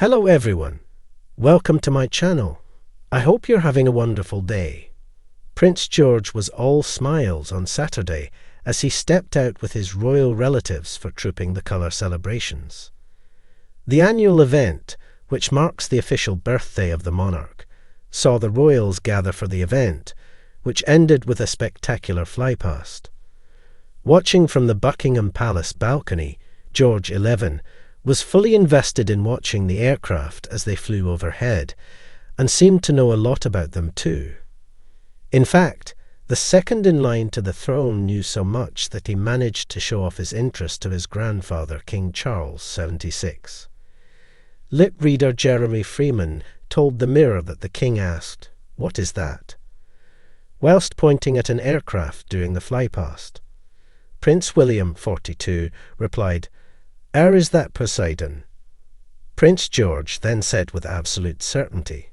Hello everyone, welcome to my channel. I hope you're having a wonderful day. Prince George was all smiles on Saturday as he stepped out with his royal relatives for Trooping the Colour celebrations. The annual event, which marks the official birthday of the monarch, saw the royals gather for the event, which ended with a spectacular flypast. Watching from the Buckingham Palace balcony, George XI was fully invested in watching the aircraft as they flew overhead, and seemed to know a lot about them too. In fact, the second in line to the throne knew so much that he managed to show off his interest to his grandfather, King Charles, 76. Lip reader Jeremy Freeman told the Mirror that the king asked, "What is that?" whilst pointing at an aircraft doing the flypast. Prince William, 42, replied, "Is that Poseidon?" Prince George then said with absolute certainty,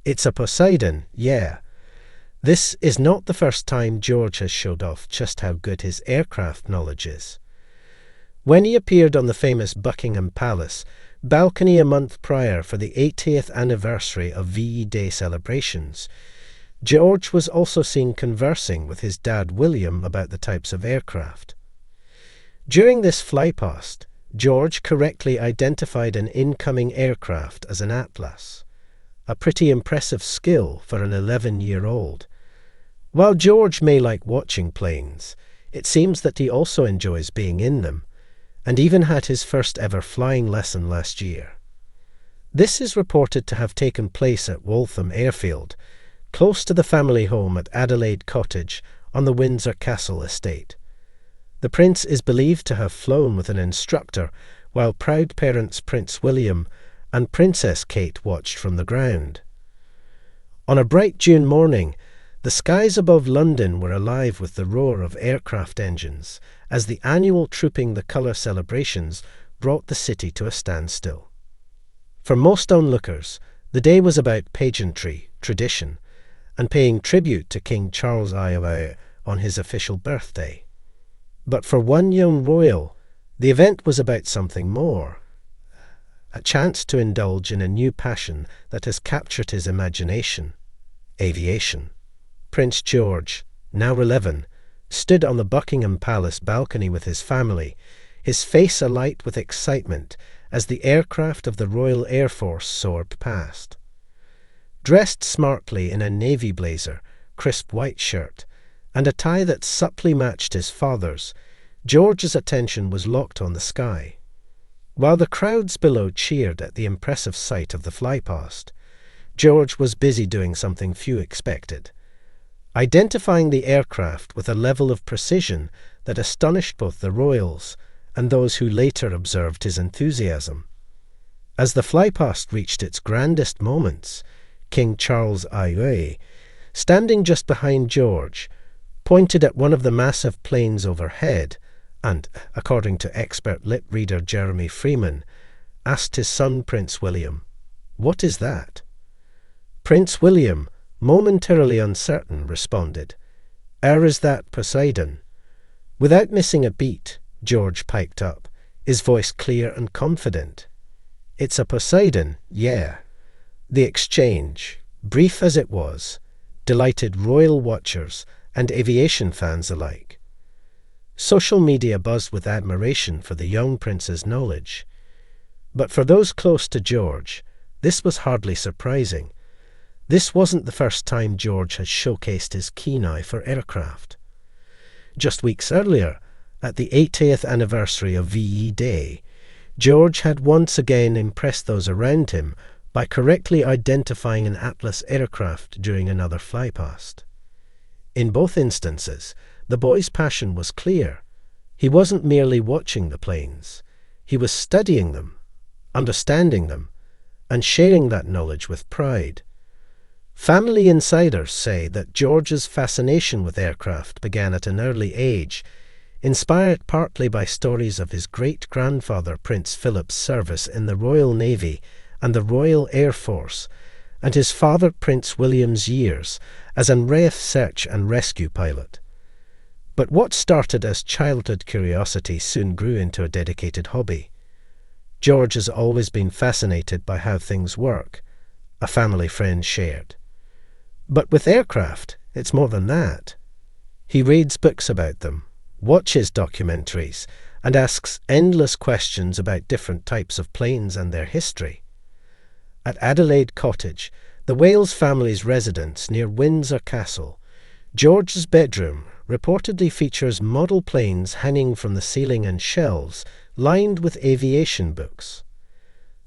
"It's a Poseidon, yeah." This is not the first time George has showed off just how good his aircraft knowledge is. When he appeared on the famous Buckingham Palace balcony a month prior for the 80th anniversary of VE Day celebrations, George was also seen conversing with his dad William about the types of aircraft. During this flypast, George correctly identified an incoming aircraft as an Atlas, a pretty impressive skill for an 11-year-old. While George may like watching planes, it seems that he also enjoys being in them, and even had his first ever flying lesson last year. This is reported to have taken place at Waltham Airfield, close to the family home at Adelaide Cottage on the Windsor Castle estate. The prince is believed to have flown with an instructor, while proud parents Prince William and Princess Kate watched from the ground. On a bright June morning, the skies above London were alive with the roar of aircraft engines as the annual Trooping the Colour celebrations brought the city to a standstill. For most onlookers, the day was about pageantry, tradition, and paying tribute to King Charles III on his official birthday. But for one young royal, the event was about something more. A chance to indulge in a new passion that has captured his imagination: aviation. Prince George, now 11, stood on the Buckingham Palace balcony with his family, his face alight with excitement as the aircraft of the Royal Air Force soared past. Dressed smartly in a navy blazer, crisp white shirt, and a tie that subtly matched his father's, George's attention was locked on the sky. While the crowds below cheered at the impressive sight of the flypast, George was busy doing something few expected: identifying the aircraft with a level of precision that astonished both the royals and those who later observed his enthusiasm. As the flypast reached its grandest moments, King Charles III, standing just behind George, pointed at one of the massive planes overhead and, according to expert lip reader Jeremy Freeman, asked his son Prince William, "What is that?" Prince William, momentarily uncertain, responded, "Is that Poseidon?" Without missing a beat, George piped up, his voice clear and confident. "It's a Poseidon, yeah." The exchange, brief as it was, delighted royal watchers and aviation fans alike. Social media buzzed with admiration for the young prince's knowledge. But for those close to George, this was hardly surprising. This wasn't the first time George had showcased his keen eye for aircraft. Just weeks earlier, at the 80th anniversary of VE Day, George had once again impressed those around him by correctly identifying an Atlas aircraft during another flypast. In both instances, the boy's passion was clear. He wasn't merely watching the planes. He was studying them, understanding them, and sharing that knowledge with pride. Family insiders say that George's fascination with aircraft began at an early age, inspired partly by stories of his great-grandfather Prince Philip's service in the Royal Navy and the Royal Air Force, and his father Prince William's years as an RAF search and rescue pilot. But what started as childhood curiosity soon grew into a dedicated hobby. George has always been fascinated by how things work, a family friend shared. But with aircraft, it's more than that. He reads books about them, watches documentaries, and asks endless questions about different types of planes and their history. At Adelaide Cottage, the Wales family's residence near Windsor Castle, George's bedroom reportedly features model planes hanging from the ceiling and shelves lined with aviation books.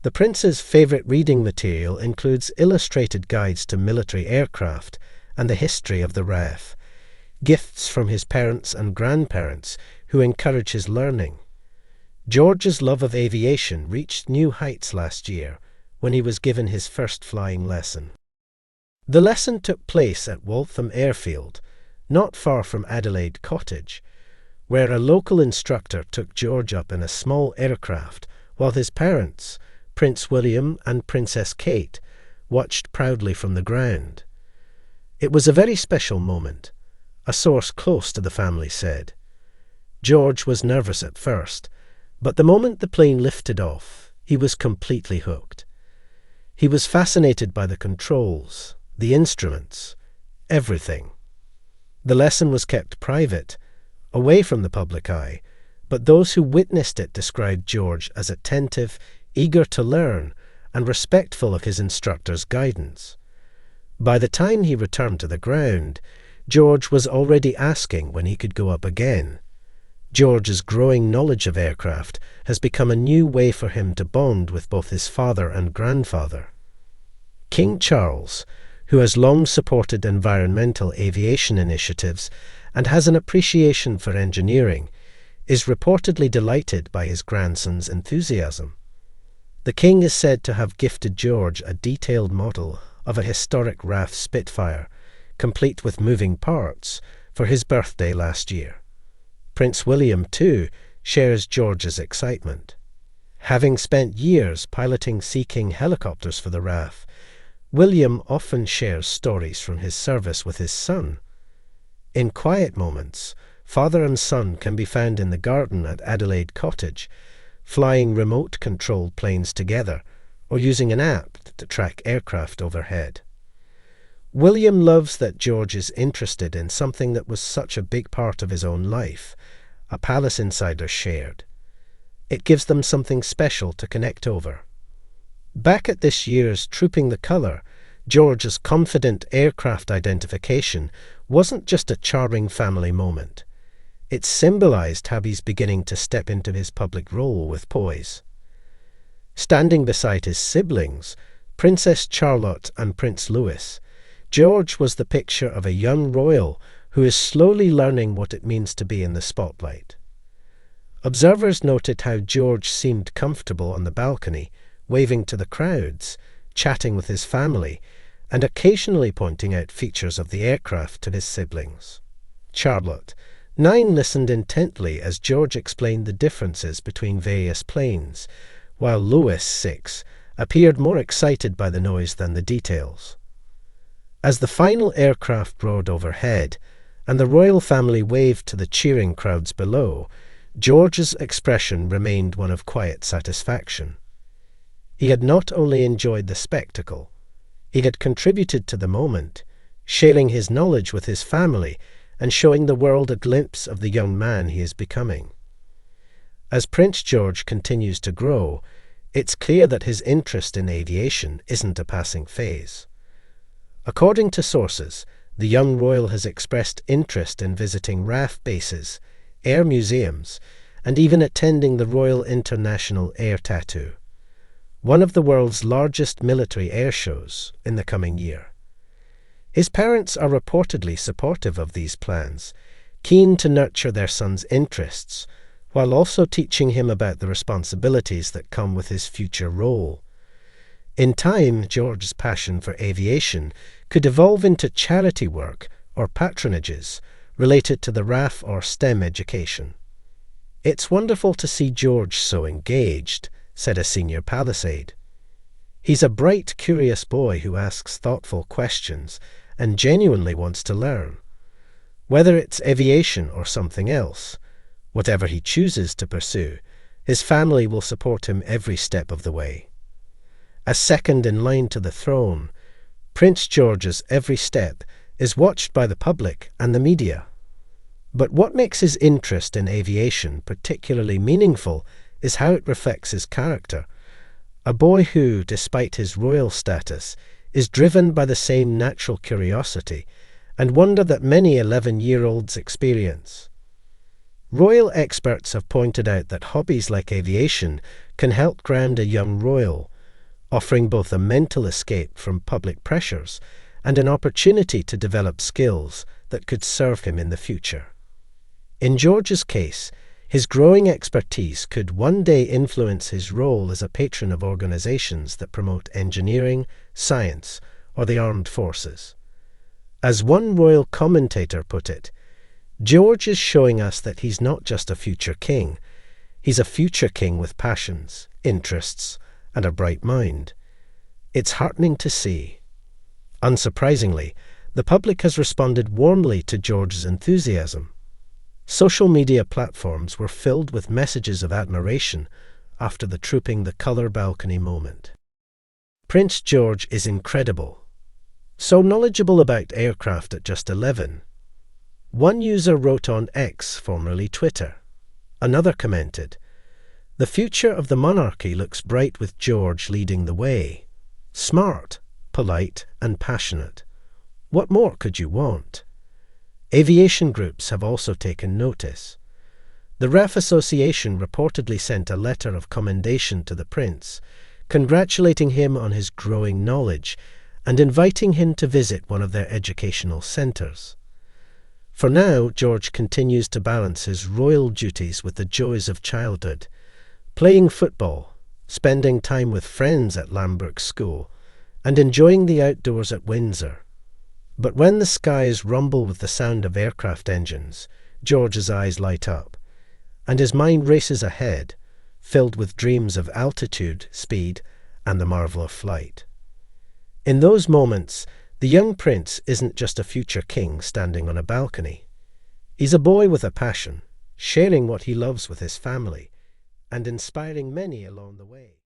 The prince's favourite reading material includes illustrated guides to military aircraft and the history of the RAF, gifts from his parents and grandparents who encourage his learning. George's love of aviation reached new heights last year when he was given his first flying lesson. The lesson took place at Waltham Airfield, not far from Adelaide Cottage, where a local instructor took George up in a small aircraft while his parents, Prince William and Princess Kate, watched proudly from the ground. It was a very special moment, a source close to the family said. George was nervous at first, but the moment the plane lifted off, he was completely hooked. He was fascinated by the controls, the instruments, everything. The lesson was kept private, away from the public eye, but those who witnessed it described George as attentive, eager to learn, and respectful of his instructor's guidance. By the time he returned to the ground, George was already asking when he could go up again. George's growing knowledge of aircraft has become a new way for him to bond with both his father and grandfather. King Charles, who has long supported environmental aviation initiatives and has an appreciation for engineering, is reportedly delighted by his grandson's enthusiasm. The king is said to have gifted George a detailed model of a historic RAF Spitfire, complete with moving parts, for his birthday last year. Prince William, too, shares George's excitement. Having spent years piloting Sea King helicopters for the RAF, William often shares stories from his service with his son. In quiet moments, father and son can be found in the garden at Adelaide Cottage, flying remote-controlled planes together or using an app to track aircraft overhead. William loves that George is interested in something that was such a big part of his own life, a palace insider shared. It gives them something special to connect over. Back at this year's Trooping the Colour, George's confident aircraft identification wasn't just a charming family moment. It symbolised how he's beginning to step into his public role with poise. Standing beside his siblings, Princess Charlotte and Prince Louis, George was the picture of a young royal who is slowly learning what it means to be in the spotlight. Observers noted how George seemed comfortable on the balcony, waving to the crowds, chatting with his family, and occasionally pointing out features of the aircraft to his siblings. Charlotte, 9, listened intently as George explained the differences between various planes, while Louis, 6, appeared more excited by the noise than the details. As the final aircraft roared overhead, and the royal family waved to the cheering crowds below, George's expression remained one of quiet satisfaction. He had not only enjoyed the spectacle, he had contributed to the moment, sharing his knowledge with his family and showing the world a glimpse of the young man he is becoming. As Prince George continues to grow, it's clear that his interest in aviation isn't a passing phase. According to sources, the young royal has expressed interest in visiting RAF bases, air museums, and even attending the Royal International Air Tattoo, one of the world's largest military air shows, in the coming year. His parents are reportedly supportive of these plans, keen to nurture their son's interests, while also teaching him about the responsibilities that come with his future role. In time, George's passion for aviation could evolve into charity work or patronages related to the RAF or STEM education. "It's wonderful to see George so engaged," said a senior palace aide. "He's a bright, curious boy who asks thoughtful questions and genuinely wants to learn. Whether it's aviation or something else, whatever he chooses to pursue, His family will support him every step of the way. As second in line to the throne, Prince George's every step is watched by the public and the media. But what makes his interest in aviation particularly meaningful is how it reflects his character. A boy who, despite his royal status, is driven by the same natural curiosity and wonder that many 11-year-olds experience. Royal experts have pointed out that hobbies like aviation can help ground a young royal, offering both a mental escape from public pressures and an opportunity to develop skills that could serve him in the future. In George's case, his growing expertise could one day influence his role as a patron of organizations that promote engineering, science, or the armed forces. As one royal commentator put it, George is showing us that he's not just a future king. He's a future king with passions, interests, and a bright mind. It's heartening to see. Unsurprisingly, the public has responded warmly to George's enthusiasm. Social media platforms were filled with messages of admiration after the Trooping the Colour balcony moment. Prince George is incredible. So knowledgeable about aircraft at just 11. One user wrote on X, formerly Twitter. Another commented, "The future of the monarchy looks bright with George leading the way. Smart, polite, and passionate. What more could you want?" Aviation groups have also taken notice. The RAF Association reportedly sent a letter of commendation to the prince, congratulating him on his growing knowledge and inviting him to visit one of their educational centres. For now, George continues to balance his royal duties with the joys of childhood, playing football, spending time with friends at Lambert School, and enjoying the outdoors at Windsor. But when the skies rumble with the sound of aircraft engines, George's eyes light up, and his mind races ahead, filled with dreams of altitude, speed, and the marvel of flight. In those moments, the young prince isn't just a future king standing on a balcony. He's a boy with a passion, sharing what he loves with his family, and inspiring many along the way.